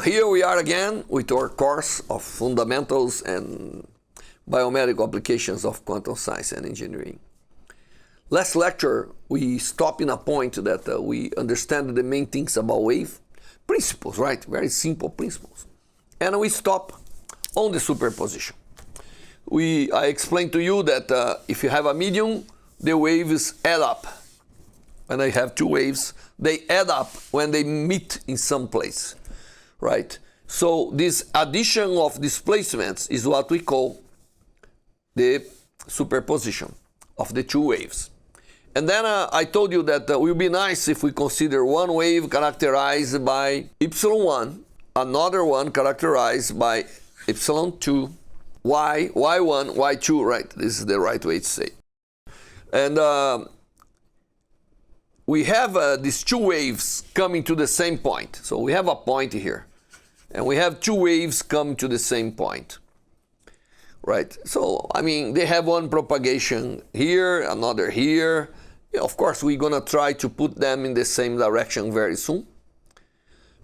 here we are again with our course of Fundamentals and Biomedical Applications of Quantum Science and Engineering. Last lecture, we stopped in a point that we understand the main things about wave principles, right? Very simple principles. And we stop on the superposition. I explained to you that if you have a medium, the waves add up. When I have two waves, they add up when they meet in some place, right? So this addition of displacements is what we call the superposition of the two waves. And then I told you that it would be nice if we consider one wave characterized by epsilon1, another one characterized by epsilon2, y1, y2, right? This is the right way to say. And we have these two waves coming to the same point. So we have a point here, and we have two waves coming to the same point, right? So, I mean, they have one propagation here, another here. Yeah, of course, we're going to try to put them in the same direction very soon.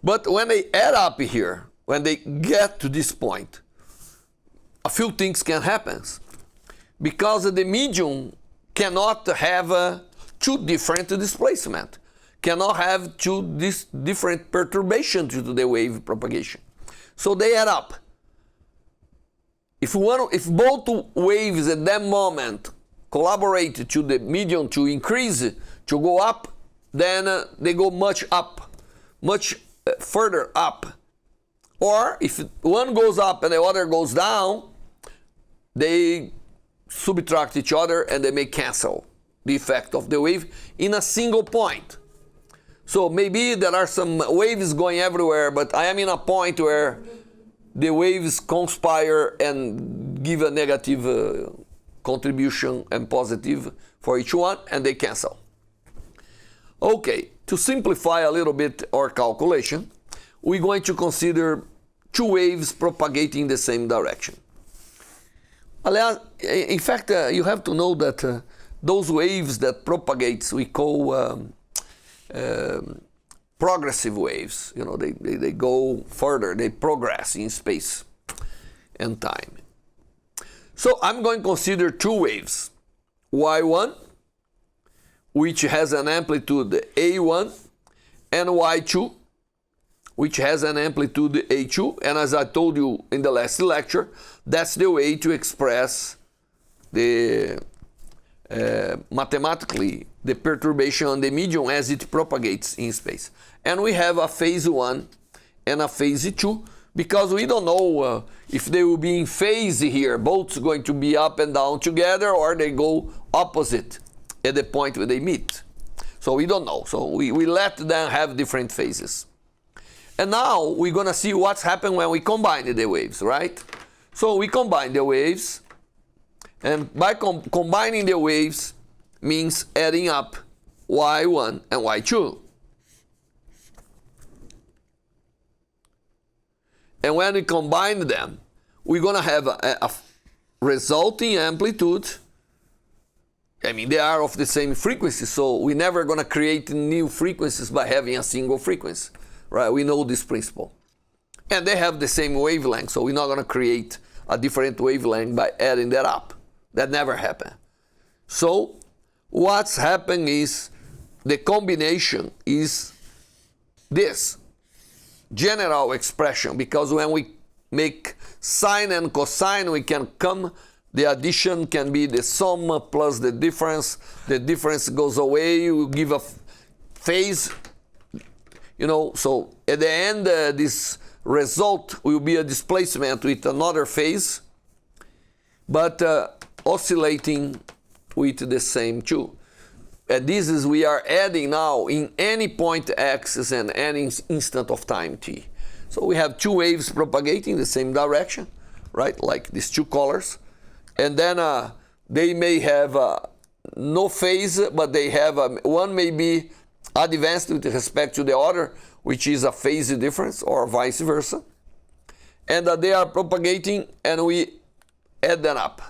But when they add up here, when they get to this point, a few things can happen. Because the medium cannot have two different displacement, cannot have two different perturbations to the wave propagation. So they add up. If both waves at that moment collaborate to the medium to increase, to go up, then they go much further up. Or if one goes up and the other goes down, they subtract each other and they may cancel the effect of the wave in a single point. So maybe there are some waves going everywhere, but I am in a point where the waves conspire and give a negative contribution and positive for each one, and they cancel. Okay, to simplify a little bit our calculation, we're going to consider two waves propagating in the same direction. In fact, you have to know that those waves that propagates we call progressive waves. You know, they go further, they progress in space and time. So I'm going to consider two waves, y1, which has an amplitude a1, and y2, which has an amplitude a2. And as I told you in the last lecture, that's the way to express the mathematically the perturbation on the medium as it propagates in space. And we have a phase 1 and a phase 2, because we don't know if they will be in phase here, both going to be up and down together, or they go opposite at the point where they meet. So we don't know. So we let them have different phases. And now we're going to see what's happened when we combine the waves, right? So we combine the waves, and by combining the waves means adding up y1 and y2. And when we combine them, we're going to have a resulting amplitude. I mean, they are of the same frequency, so we're never going to create new frequencies by having a single frequency, right? We know this principle. And they have the same wavelength, so we're not going to create a different wavelength by adding that up. That never happened. So what's happened is the combination is this general expression, because when we make sine and cosine, we can come, the addition can be the sum plus the difference goes away, we give a phase, you know, so at the end this result will be a displacement with another phase, but oscillating with the same two. And this is, we are adding now in any point x and any instant of time t. So we have two waves propagating the same direction, right? Like these two colors. And then they may have no phase, but they have, one may be advanced with respect to the other, which is a phase difference, or vice versa. And they are propagating, and we add them up.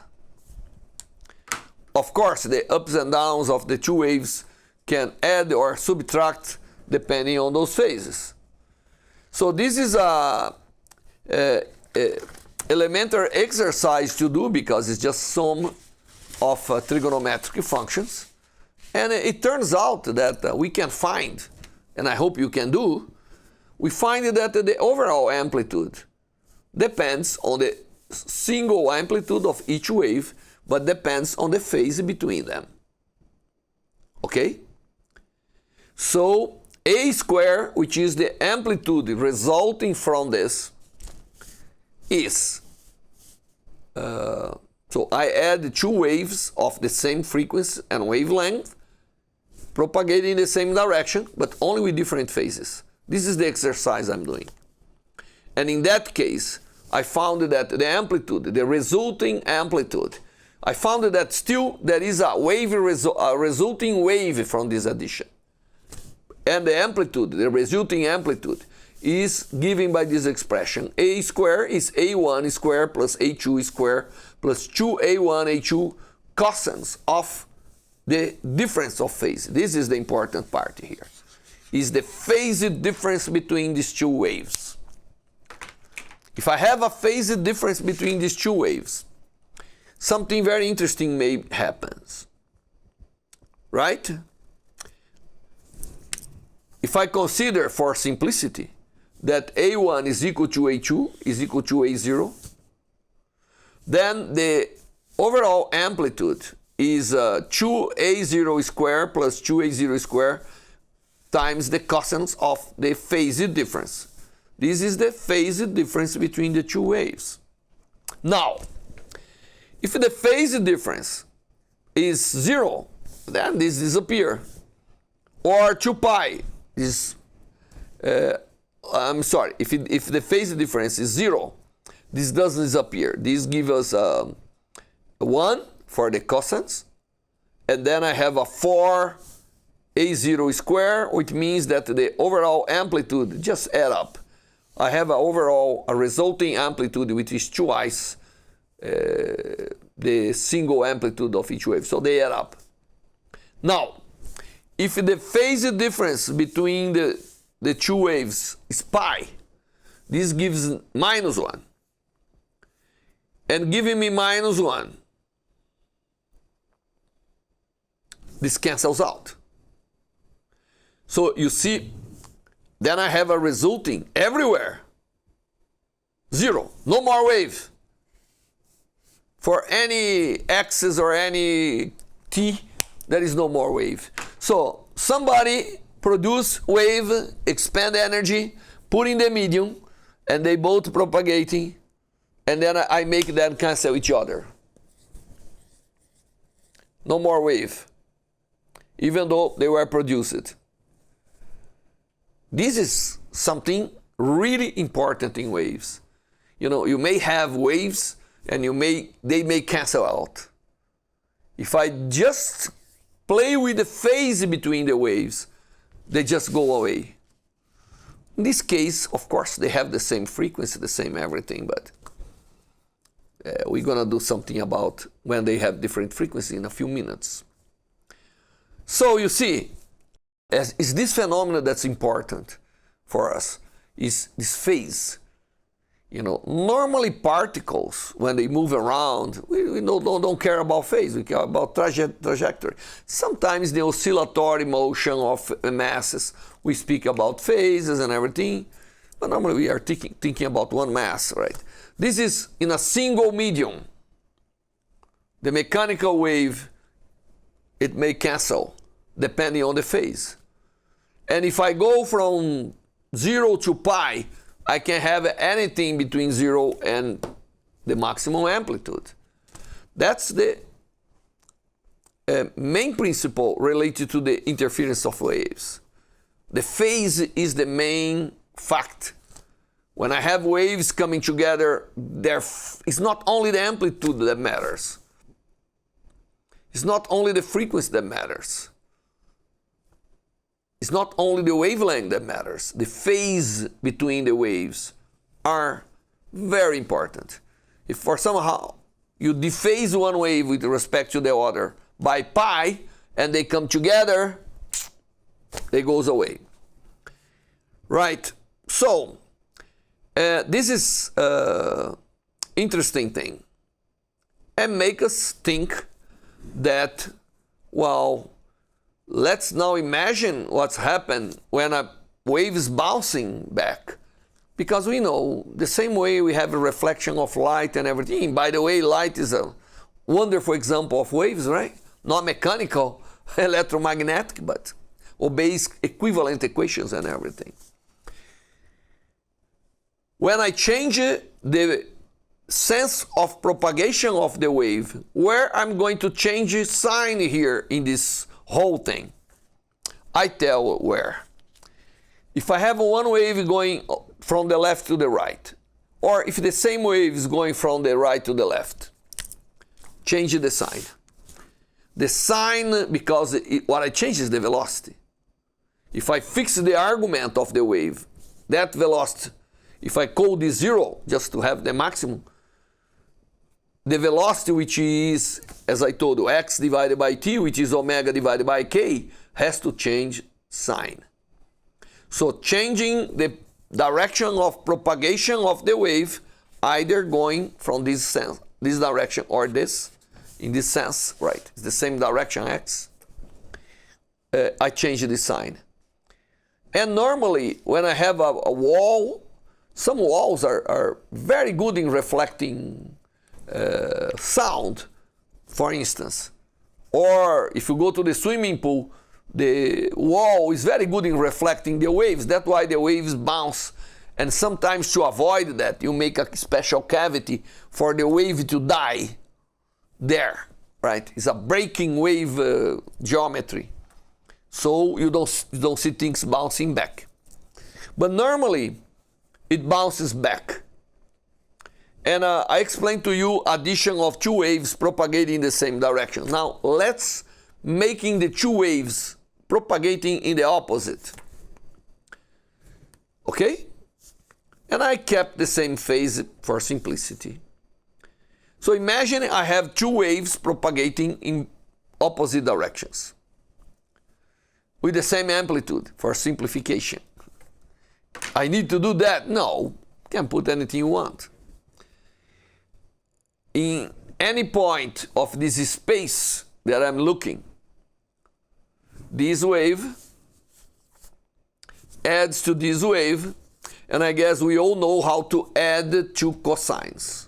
Of course, the ups and downs of the two waves can add or subtract depending on those phases. So this is a elementary exercise to do because it's just sum of trigonometric functions. And it turns out that we can find, and I hope you can do, we find that the overall amplitude depends on the single amplitude of each wave, but depends on the phase between them. Okay? So a square, which is the amplitude resulting from this, is, so I add two waves of the same frequency and wavelength, propagating in the same direction, but only with different phases. This is the exercise I'm doing. And in that case, I found that the amplitude, the resulting amplitude, I found that still there is a resulting wave from this addition. And the amplitude, the resulting amplitude, is given by this expression. A square is A1 square plus A2 square plus 2A1, A2 cosines of the difference of phase. This is the important part here. Is the phase difference between these two waves. If I have a phase difference between these two waves, something very interesting may happen. Right? If I consider, for simplicity, that A1 is equal to A2 is equal to A0, then the overall amplitude is 2A0 square plus 2A0 square times the cosines of the phase difference. This is the phase difference between the two waves. Now, if the phase difference is 0, then this disappears. Or 2 pi is, I'm sorry, if the phase difference is 0, this doesn't disappear. This gives us 1 for the cosines, and then I have a 4A0 square, which means that the overall amplitude just add up. I have a resulting amplitude which is twice the single amplitude of each wave, so they add up. Now, if the phase difference between the two waves is pi, this gives minus 1. And giving me minus 1, this cancels out. So you see, then I have a resulting everywhere 0, no more wave. For any x's or any t, there is no more wave. So somebody produce wave, expand energy, put in the medium, and they both propagating, and then I make them cancel each other. No more wave, even though they were produced. This is something really important in waves. You know, you may have waves and they may cancel out. If I just play with the phase between the waves, they just go away. In this case, of course, they have the same frequency, the same everything, but we're going to do something about when they have different frequency in a few minutes. So you see, is this phenomenon that's important for us, is this phase. You know, normally particles, when they move around, we don't care about phase, we care about trajectory. Sometimes the oscillatory motion of masses, we speak about phases and everything, but normally we are thinking about one mass, right? This is in a single medium. The mechanical wave, it may cancel depending on the phase. And if I go from 0 to pi, I can have anything between 0 and the maximum amplitude. That's the main principle related to the interference of waves. The phase is the main fact. When I have waves coming together, it's not only the amplitude that matters. It's not only the frequency that matters. It's not only the wavelength that matters. The phase between the waves are very important. If for somehow you dephase one wave with respect to the other by pi, and they come together, it goes away. Right, so This is interesting thing, and make us think that, well, let's now imagine what's happened when a wave is bouncing back. Because we know the same way we have a reflection of light and everything. By the way, light is a wonderful example of waves, right? Not mechanical, electromagnetic, but obeys equivalent equations and everything. When I change the sense of propagation of the wave, where I'm going to change the sign here in this whole thing, I tell where. If I have one wave going from the left to the right, or if the same wave is going from the right to the left, change the sign. The sign, because what I change is the velocity. If I fix the argument of the wave, that velocity, if I code this 0, just to have the maximum, the velocity, which is, as I told you, x divided by t, which is omega divided by k, has to change sign. So changing the direction of propagation of the wave, either going from this sense, this direction, or this, in this sense, right? It's the same direction, x. I change the sign. And normally, when I have a wall, some walls are very good in reflecting sound, for instance. Or if you go to the swimming pool, the wall is very good in reflecting the waves. That's why the waves bounce. And sometimes to avoid that, you make a special cavity for the wave to die there, right? It's a breaking wave geometry. So you don't see things bouncing back. But normally, it bounces back. And I explained to you addition of two waves propagating in the same direction. Now, let's making the two waves propagating in the opposite. Okay? And I kept the same phase for simplicity. So imagine I have two waves propagating in opposite directions with the same amplitude for simplification. I need to do that? No. You can put anything you want. In any point of this space that I'm looking, this wave adds to this wave, and I guess we all know how to add two cosines.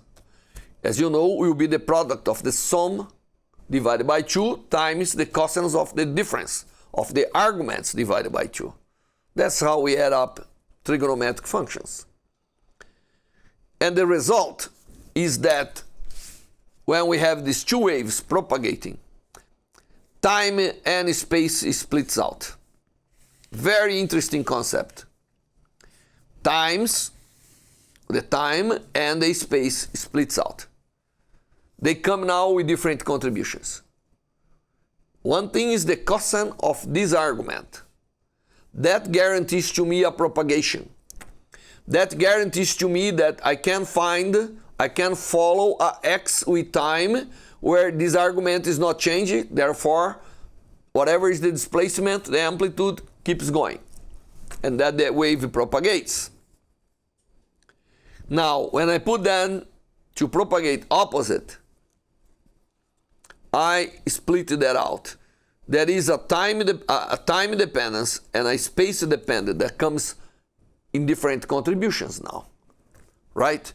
As you know, it will be the product of the sum divided by 2 times the cosines of the difference of the arguments divided by 2. That's how we add up trigonometric functions. And the result is that when we have these two waves propagating, time and space splits out. Very interesting concept. Times, the time and the space splits out. They come now with different contributions. One thing is the cosine of this argument. That guarantees to me a propagation. That guarantees to me that I can follow a x with time where this argument is not changing. Therefore, whatever is the displacement, the amplitude keeps going. And that the wave propagates. Now, when I put them to propagate opposite, I split that out. There is a time dependence and a space dependence that comes in different contributions now, right?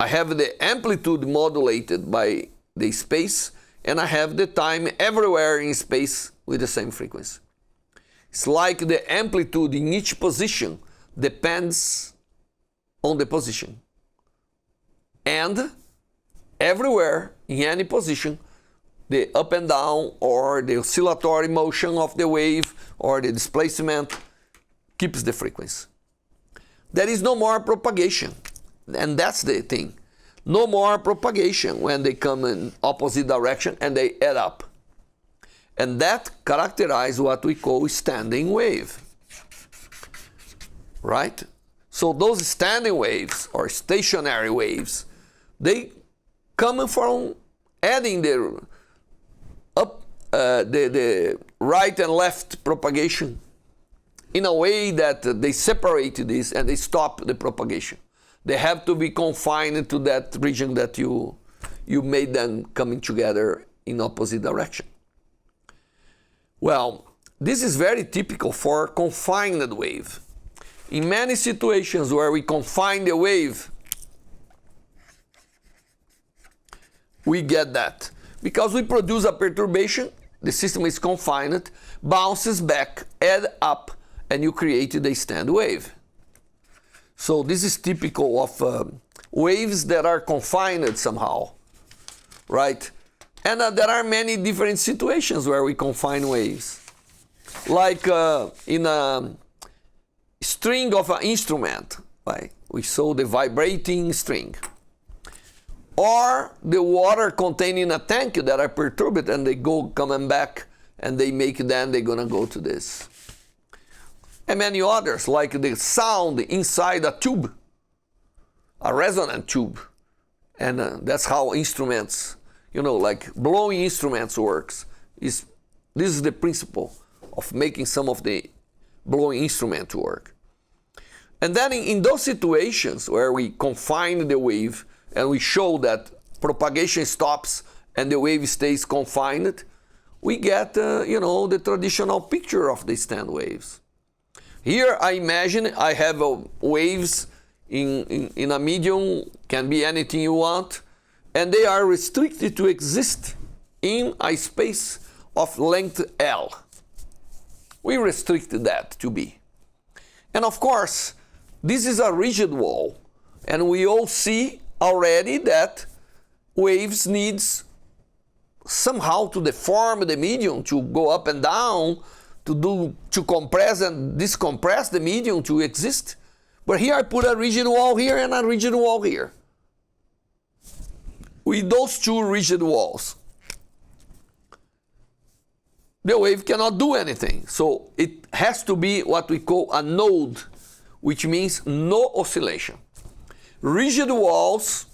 I have the amplitude modulated by the space, and I have the time everywhere in space with the same frequency. It's like the amplitude in each position depends on the position. And everywhere, in any position, the up and down or the oscillatory motion of the wave or the displacement keeps the frequency. There is no more propagation. And that's the thing. No more propagation when they come in opposite direction and they add up. And that characterizes what we call standing wave. Right? So those standing waves or stationary waves, they come from adding the right and left propagation in a way that they separate this and they stop the propagation. They have to be confined to that region that you made them coming together in opposite direction. Well, this is very typical for confined wave. In many situations where we confine the wave, we get that. Because we produce a perturbation, the system is confined, bounces back, add up, and you created a stand wave. So this is typical of waves that are confined somehow, right? And there are many different situations where we confine waves. Like in a string of an instrument, right? We saw the vibrating string. Or the water contained in a tank that are perturbed and they go coming back and they make then they're gonna go to this. And many others, like the sound inside a tube, a resonant tube. And that's how instruments, like blowing instruments works. This is the principle of making some of the blowing instrument work. And then in those situations where we confine the wave and we show that propagation stops and the wave stays confined, we get, the traditional picture of the stand waves. Here I imagine I have waves in a medium, can be anything you want, and they are restricted to exist in a space of length L. We restricted that to be. And of course, this is a rigid wall, and we all see already that waves needs somehow to deform the medium, to go up and down, to compress and decompress the medium to exist. But here I put a rigid wall here and a rigid wall here. With those two rigid walls, the wave cannot do anything. So it has to be what we call a node, which means no oscillation. Rigid walls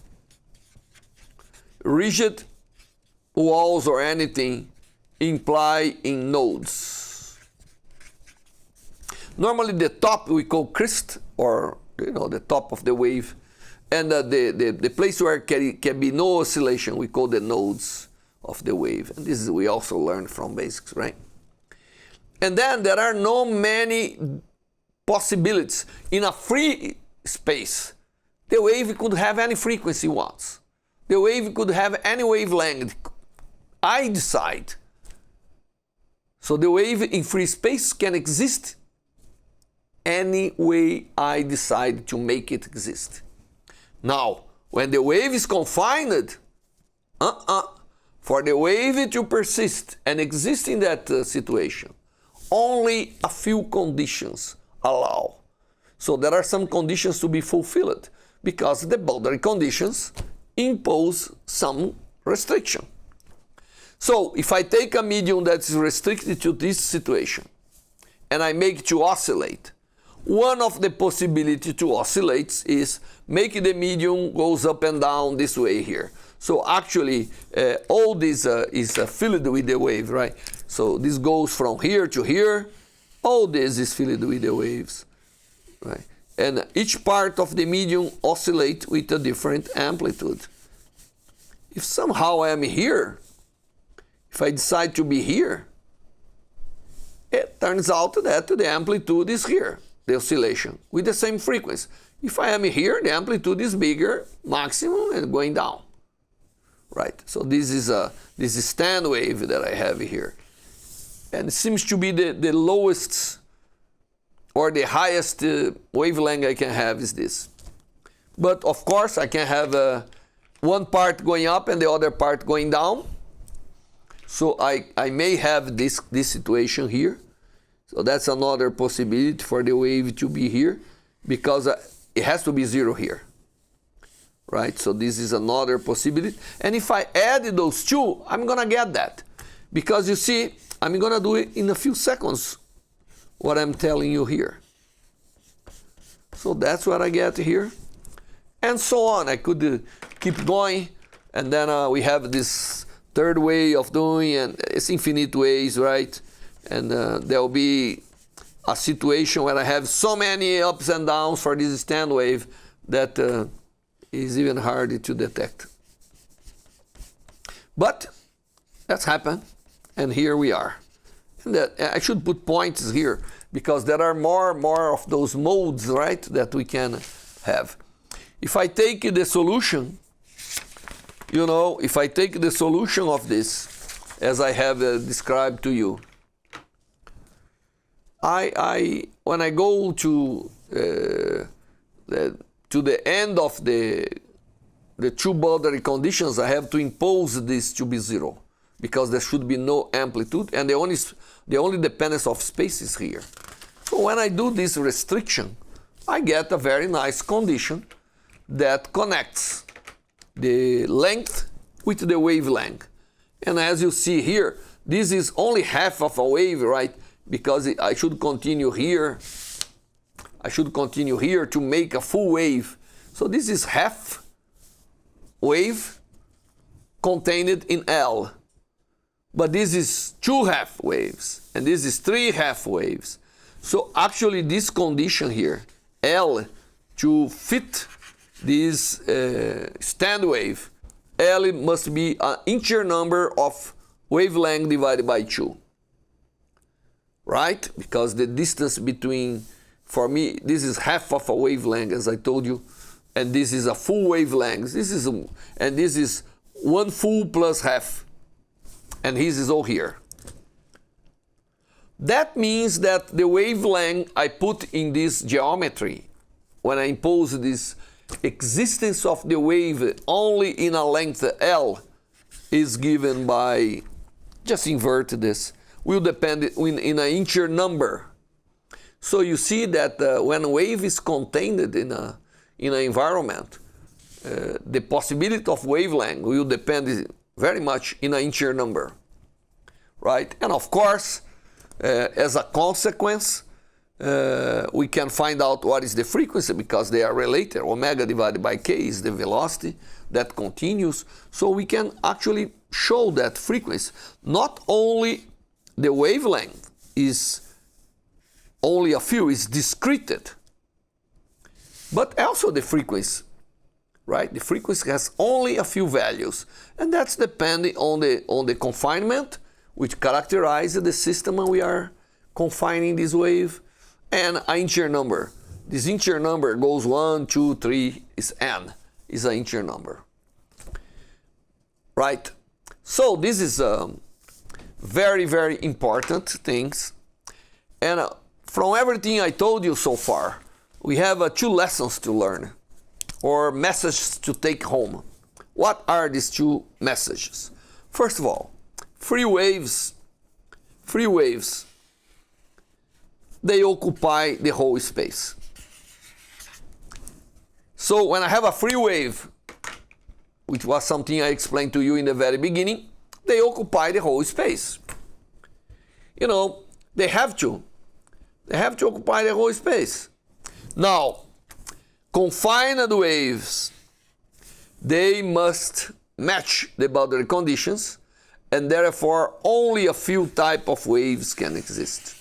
or anything imply in nodes. Normally the top we call crest, or the top of the wave, and the place where can be no oscillation we call the nodes of the wave. And this is we also learned from basics, right? And then there are no many possibilities. In a free space, the wave could have any frequency it wants. The wave could have any wavelength. I decide. So the wave in free space can exist any way I decide to make it exist. Now, when the wave is confined, for the wave to persist and exist in that situation, only a few conditions allow. So there are some conditions to be fulfilled because the boundary conditions impose some restriction. So if I take a medium that is restricted to this situation and I make it to oscillate, one of the possibilities to oscillate is make the medium goes up and down this way here. So actually all this is filled with the wave, right? So this goes from here to here. All this is filled with the waves, right? And each part of the medium oscillates with a different amplitude. If somehow I am here, if I decide to be here, it turns out that the amplitude is here, the oscillation, with the same frequency. If I am here, the amplitude is bigger, maximum, and going down, right? So this is stand wave that I have here. And it seems to be the lowest or the highest wavelength I can have is this. But of course, I can have one part going up and the other part going down. So I may have this situation here. So that's another possibility for the wave to be here, because it has to be zero here, right? So this is another possibility. And if I add those two, I'm gonna get that, because you see, I'm gonna do it in a few seconds, what I'm telling you here. So that's what I get here. And so on. I could keep going, and then we have this third way of doing, and it's infinite ways, right? And there will be a situation where I have so many ups and downs for this stand wave that is even harder to detect. But that's happened, and here we are. And I should put points here because there are more of those modes, right, that we can have. If I take the solution, you know, if I take the solution of this, as I have described to you, when I go to the end of the two boundary conditions, I have to impose this to be zero, because there should be no amplitude, and the only dependence of space is here. So when I do this restriction, I get a very nice condition that connects the length with the wavelength. And as you see here, this is only half of a wave, right? Because I should continue here. I should continue here to make a full wave. So this is half wave contained in L. But this is 2 half waves, and this is 3 half waves. So actually this condition here, L, to fit this stand wave, L must be an integer number of wavelength divided by 2. Right? Because the distance between, for me, this is half of a wavelength, as I told you, and this is a full wavelength. This is 1 full plus half. And his is all here. That means that the wavelength I put in this geometry, when I impose this existence of the wave only in a length L, is given by, just invert this, will depend in an integer number. So you see that when a wave is contained in an environment, the possibility of wavelength will depend very much in an integer number, right? And of course, as a consequence, we can find out what is the frequency because they are related. Omega divided by k is the velocity that continues. So we can actually show that frequency. Not only the wavelength is only a few, is discreted, but also the frequency. Right? The frequency has only a few values, and that's depending on the confinement, which characterizes the system we are confining this wave, and an integer number. This integer number goes 1, 2, 3, is n, is an integer number. Right? So this is very, very important things, and from everything I told you so far, we have 2 lessons to learn, or messages to take home. What are these 2 messages? First of all, free waves, they occupy the whole space. So when I have a free wave, which was something I explained to you in the very beginning, they occupy the whole space. You know, they have to occupy the whole space. Now, confined waves, they must match the boundary conditions, and therefore only a few types of waves can exist.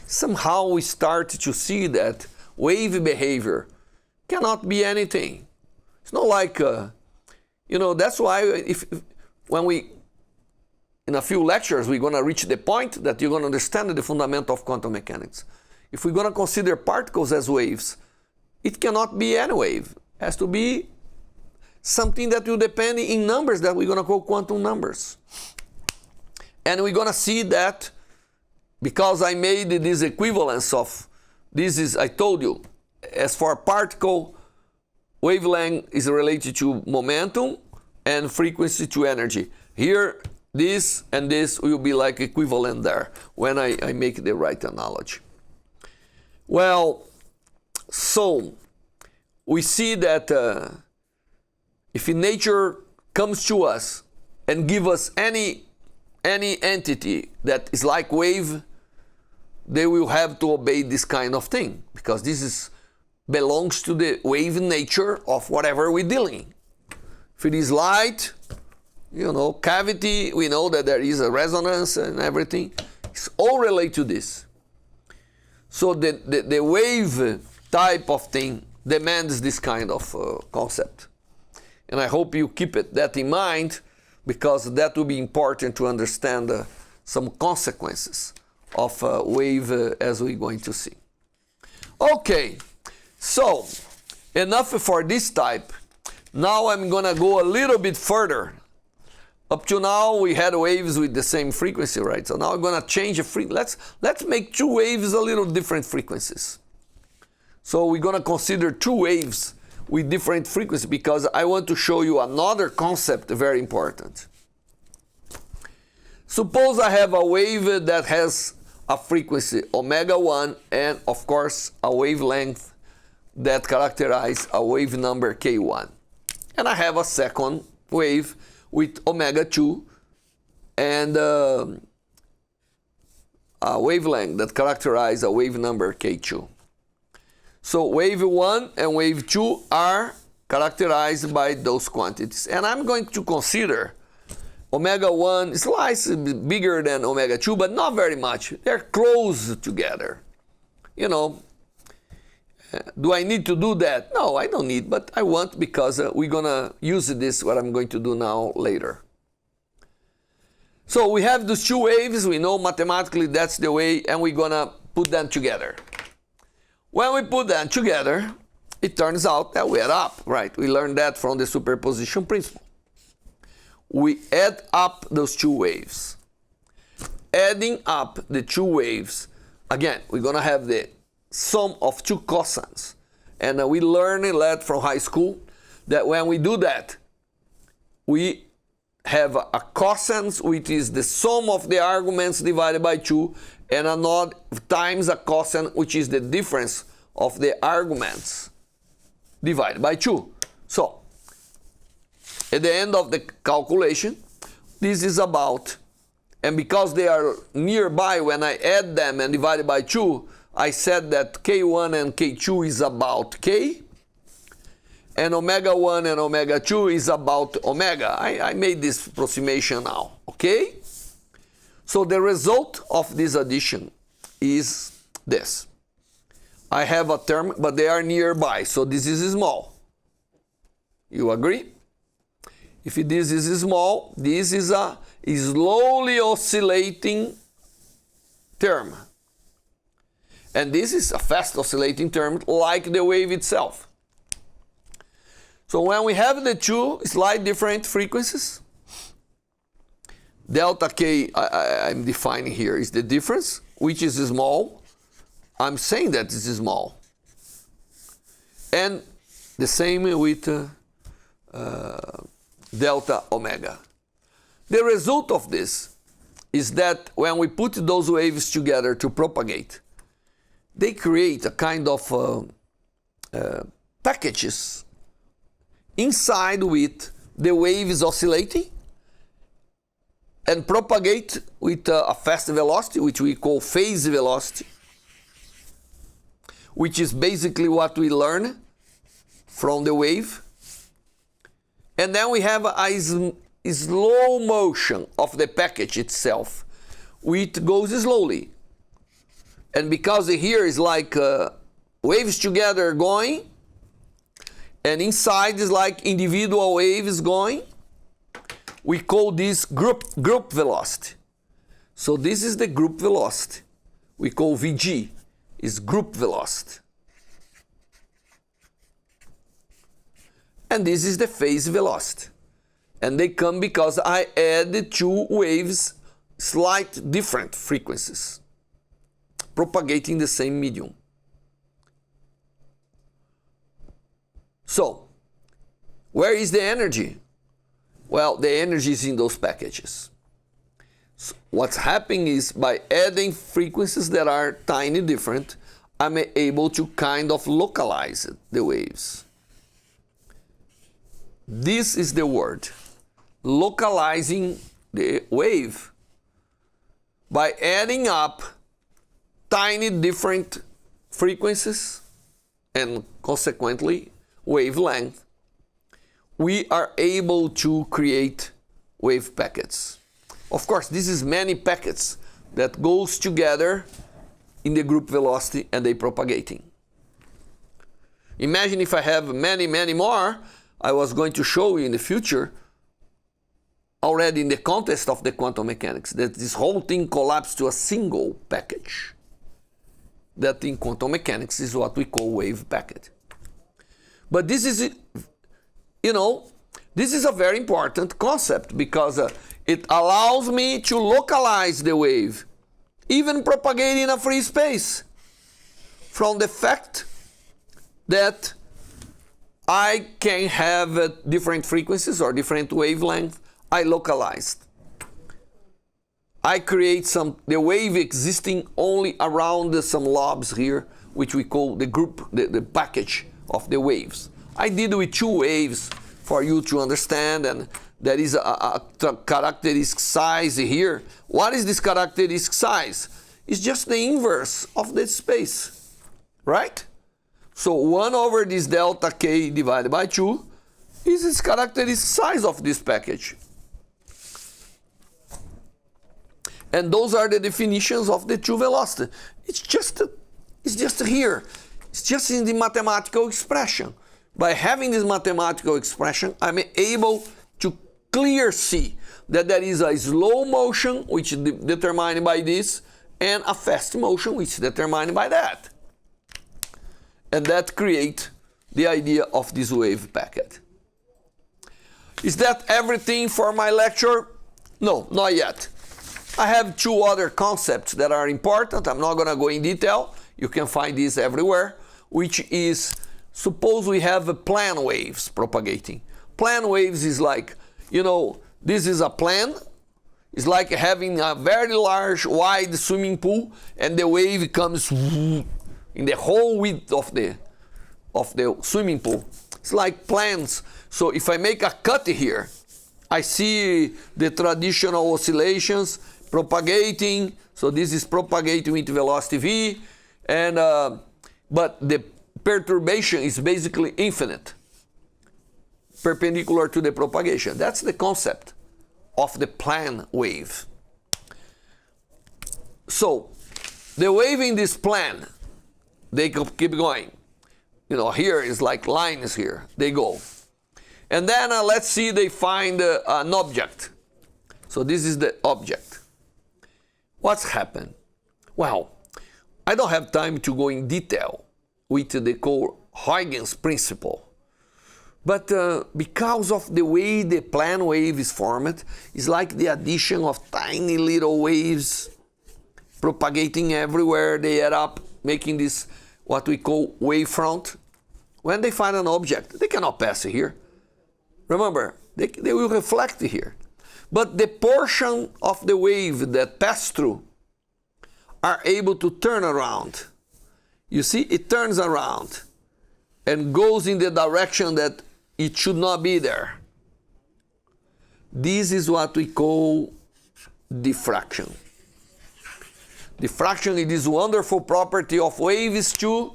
Somehow we start to see that wave behavior cannot be anything. It's not like, you know, that's why when we, in a few lectures, we're going to reach the point that you're going to understand the fundamental of quantum mechanics. If we're going to consider particles as waves, it cannot be any wave. It has to be something that will depend in numbers that we're going to call quantum numbers. And we're going to see that because I made this equivalence of, this is, I told you, as for particle, wavelength is related to momentum and frequency to energy. Here, this and this will be like equivalent there when I make the right analogy. Well, so we see that if nature comes to us and give us any entity that is like wave, they will have to obey this kind of thing, because this belongs to the wave nature of whatever we're dealing. If it is light, you know, cavity, we know that there is a resonance and everything. It's all related to this. So the wave type of thing demands this kind of concept. And I hope you keep that in mind, because that will be important to understand some consequences of wave as we're going to see. Okay, so enough for this type. Now I'm gonna go a little bit further. Up to now we had waves with the same frequency, right? So now I'm gonna change the frequency. Let's make two waves a little different frequencies. So we're gonna consider two waves with different frequencies, because I want to show you another concept very important. Suppose I have a wave that has a frequency omega 1 and of course a wavelength that characterizes a wave number k1. And I have a second wave with omega 2 and a wavelength that characterizes a wave number k2. So wave 1 and wave 2 are characterized by those quantities. And I'm going to consider omega 1 slightly bigger than omega 2, but not very much. They're close together. You know, do I need to do that? No, I don't need, but I want, because we're going to use this, what I'm going to do now, later. So we have those two waves. We know mathematically that's the way, and we're going to put them together. When we put them together, it turns out that we add up, right? We learned that from the superposition principle. We add up those two waves. Adding up the two waves, again, we're going to have the sum of two cosines. And we learned that from high school, that when we do that, we have a cosine, which is the sum of the arguments divided by 2, and another times a cosine, which is the difference of the arguments divided by 2. So, at the end of the calculation, this is about, and because they are nearby, when I add them and divide by 2, I said that K1 and K2 is about K, and omega 1 and omega 2 is about omega. I made this approximation now, okay? So the result of this addition is this. I have a term, but they are nearby, so this is small. You agree? If this is small, this is a slowly oscillating term. And this is a fast oscillating term, like the wave itself. So when we have the two slight different frequencies, delta k, I'm defining here, is the difference, which is small. I'm saying that this is small. And the same with delta omega. The result of this is that when we put those waves together to propagate, they create a kind of packages inside with the waves oscillating and propagate with a fast velocity, which we call phase velocity, which is basically what we learn from the wave. And then we have a slow motion of the package itself, which goes slowly. And because here is like waves together going, and inside is like individual waves going, we call this group velocity. So this is the group velocity. We call Vg, is group velocity. And this is the phase velocity. And they come because I added two waves, slight different frequencies, propagating the same medium. So, where is the energy? Well, the energy is in those packages. So what's happening is by adding frequencies that are tiny different, I'm able to kind of localize the waves. This is the word, localizing the wave by adding up tiny different frequencies and consequently wavelength. We are able to create wave packets. Of course, this is many packets that goes together in the group velocity and they propagating. Imagine if I have many, many more, I was going to show you in the future, already in the context of the quantum mechanics, that this whole thing collapsed to a single package. That in quantum mechanics is what we call wave packet. But this is, this is a very important concept because it allows me to localize the wave, even propagate in a free space, from the fact that I can have different frequencies or different wavelengths. I localized. I create the wave existing only around some lobes here, which we call the group, the package of the waves. I did with 2 waves for you to understand, and there is a characteristic size here. What is this characteristic size? It's just the inverse of the space, right? So 1 over this delta k divided by 2 is this characteristic size of this package. And those are the definitions of the 2 velocity. It's just here. It's just in the mathematical expression. By having this mathematical expression, I'm able to clearly see that there is a slow motion, which is determined by this, and a fast motion, which is determined by that. And that creates the idea of this wave packet. Is that everything for my lecture? No, not yet. I have 2 other concepts that are important. I'm not going to go in detail. You can find these everywhere, which is, suppose we have plane waves propagating. Plane waves is like, this is a plane. It's like having a very large, wide swimming pool, and the wave comes in the whole width of the swimming pool. It's like planes. So if I make a cut here, I see the traditional oscillations propagating. So this is propagating with velocity v, and but the perturbation is basically infinite, perpendicular to the propagation. That's the concept of the plane wave. So the wave in this plane, they keep going. Here is like lines here. They go. And then let's see they find an object. So this is the object. What's happened? Well, I don't have time to go in detail with the Huygens principle. But because of the way the plane wave is formed, it's like the addition of tiny little waves propagating everywhere. They add up, making this what we call wavefront. When they find an object, they cannot pass here. Remember, they will reflect here. But the portion of the wave that pass through are able to turn around. You see, it turns around and goes in the direction that it should not be there. This is what we call diffraction. Diffraction is this wonderful property of waves to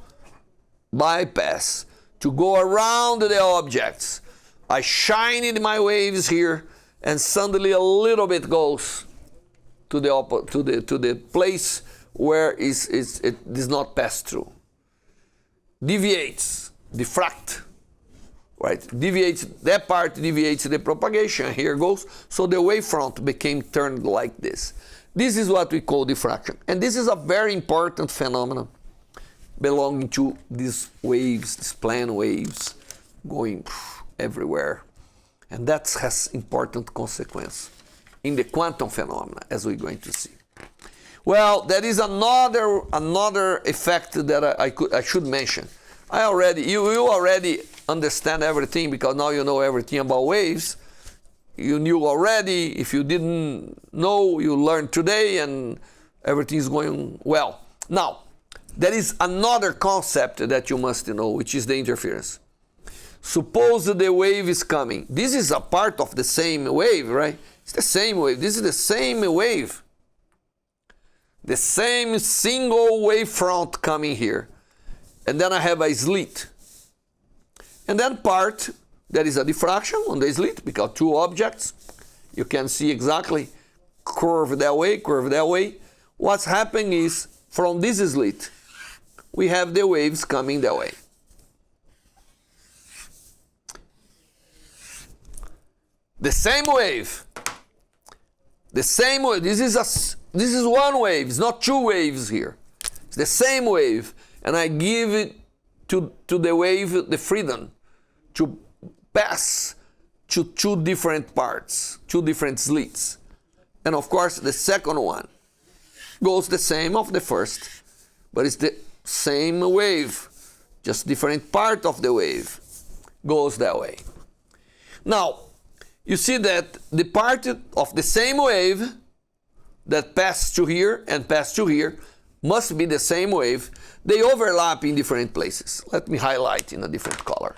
bypass, to go around the objects. I shine in my waves here, and suddenly a little bit goes to the place where it does not pass through. Deviates, diffract, right? Deviates, that part deviates the propagation, here goes, so the wavefront became turned like this. This is what we call diffraction. And this is a very important phenomenon belonging to these waves, these plane waves, going everywhere. And that has important consequence in the quantum phenomena, as we're going to see. Well, there is another effect that I should mention. You already understand everything because now you know everything about waves. You knew already. If you didn't know, you learned today, and everything is going well. Now, there is another concept that you must know, which is the interference. Suppose the wave is coming. This is a part of the same wave, right? It's the same wave. This is the same wave. The same single wavefront coming here. And then I have a slit. And then part, there is a diffraction on the slit because 2 objects. You can see exactly curve that way, curve that way. What's happening is from this slit, we have the waves coming that way. The same wave. The same wave. This is one wave. It's not two waves here. It's the same wave. And I give it to the wave the freedom to pass to two different parts, two different slits. And of course, the second one goes the same of the first, but it's the same wave, just different part of the wave goes that way. Now, you see that the part of the same wave that passed to here and passed to here must be the same wave. They overlap in different places. Let me highlight in a different color.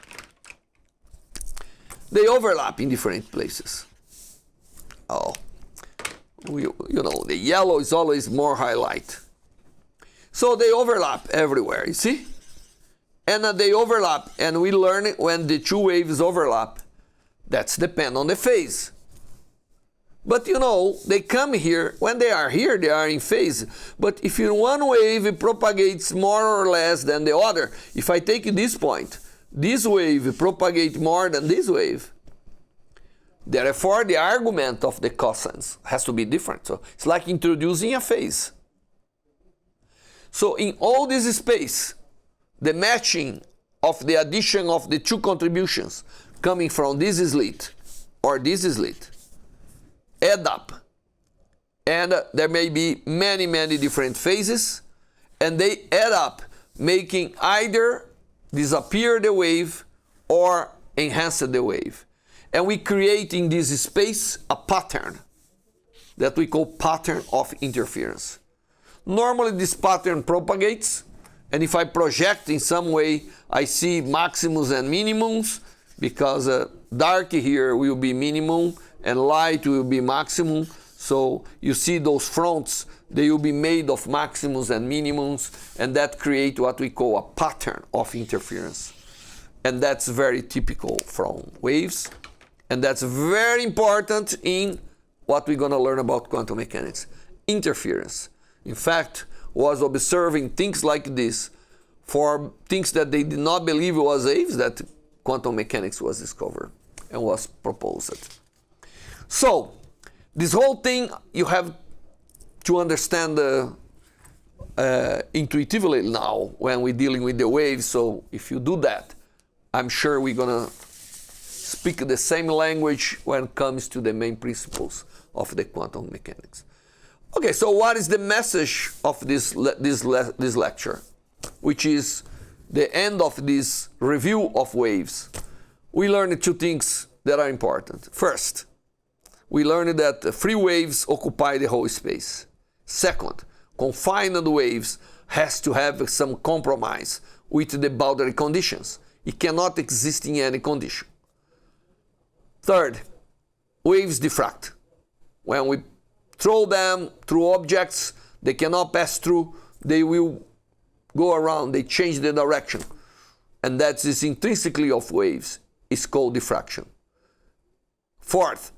They overlap in different places. Oh, you know, the yellow is always more highlight. So they overlap everywhere, you see? And they overlap, and we learn when the two waves overlap, that's depend on the phase. But you know, they come here, when they are here, they are in phase. But if in one wave it propagates more or less than the other, if I take this point, this wave propagates more than this wave, therefore the argument of the cosines has to be different. So it's like introducing a phase. So in all this space, the matching of the addition of the two contributions coming from this slit or this slit add up. And there may be many, many different phases, and they add up, making either disappear the wave or enhance the wave. And we create in this space a pattern that we call pattern of interference. Normally this pattern propagates, and if I project in some way, I see maximums and minimums, because dark here will be minimum and light will be maximum. So you see those fronts, they will be made of maximums and minimums, and that create what we call a pattern of interference. And that's very typical from waves, and that's very important in what we're going to learn about quantum mechanics, interference. In fact, was observing things like this for things that they did not believe was waves, that quantum mechanics was discovered and was proposed. So, this whole thing you have to understand intuitively now when we're dealing with the waves. So if you do that, I'm sure we're going to speak the same language when it comes to the main principles of the quantum mechanics. Okay, so what is the message of this lecture, which is the end of this review of waves? We learned two things that are important. First, we learned that free waves occupy the whole space. Second, confined waves has to have some compromise with the boundary conditions. It cannot exist in any condition. Third, waves diffract. When we throw them through objects they cannot pass through, they will go around, they change the direction. And that is intrinsically of waves. It's called diffraction. Fourth,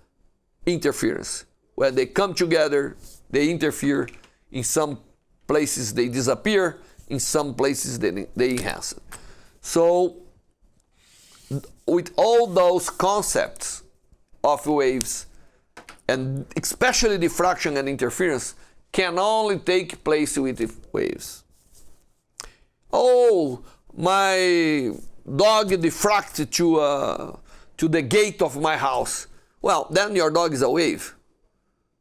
interference. When they come together, they interfere. In some places they disappear, in some places they enhance it. So, with all those concepts of waves, and especially diffraction and interference, can only take place with waves. Oh, my dog diffracted to the gate of my house. Well, then your dog is a wave,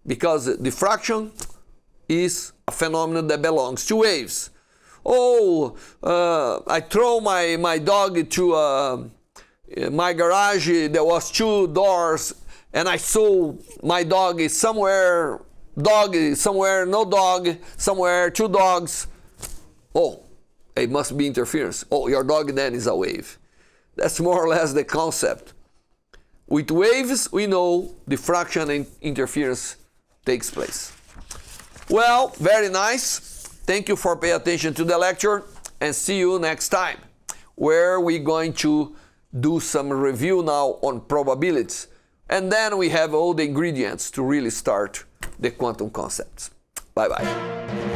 because diffraction is a phenomenon that belongs to waves. Oh, I throw my dog to my garage. There was two doors, and I saw my dog is somewhere, no dog, somewhere, two dogs. Oh, it must be interference. Oh, your dog then is a wave. That's more or less the concept. With waves, we know diffraction and interference takes place. Well, very nice. Thank you for paying attention to the lecture, and see you next time, where we're going to do some review now on probabilities. And then we have all the ingredients to really start the quantum concepts. Bye-bye.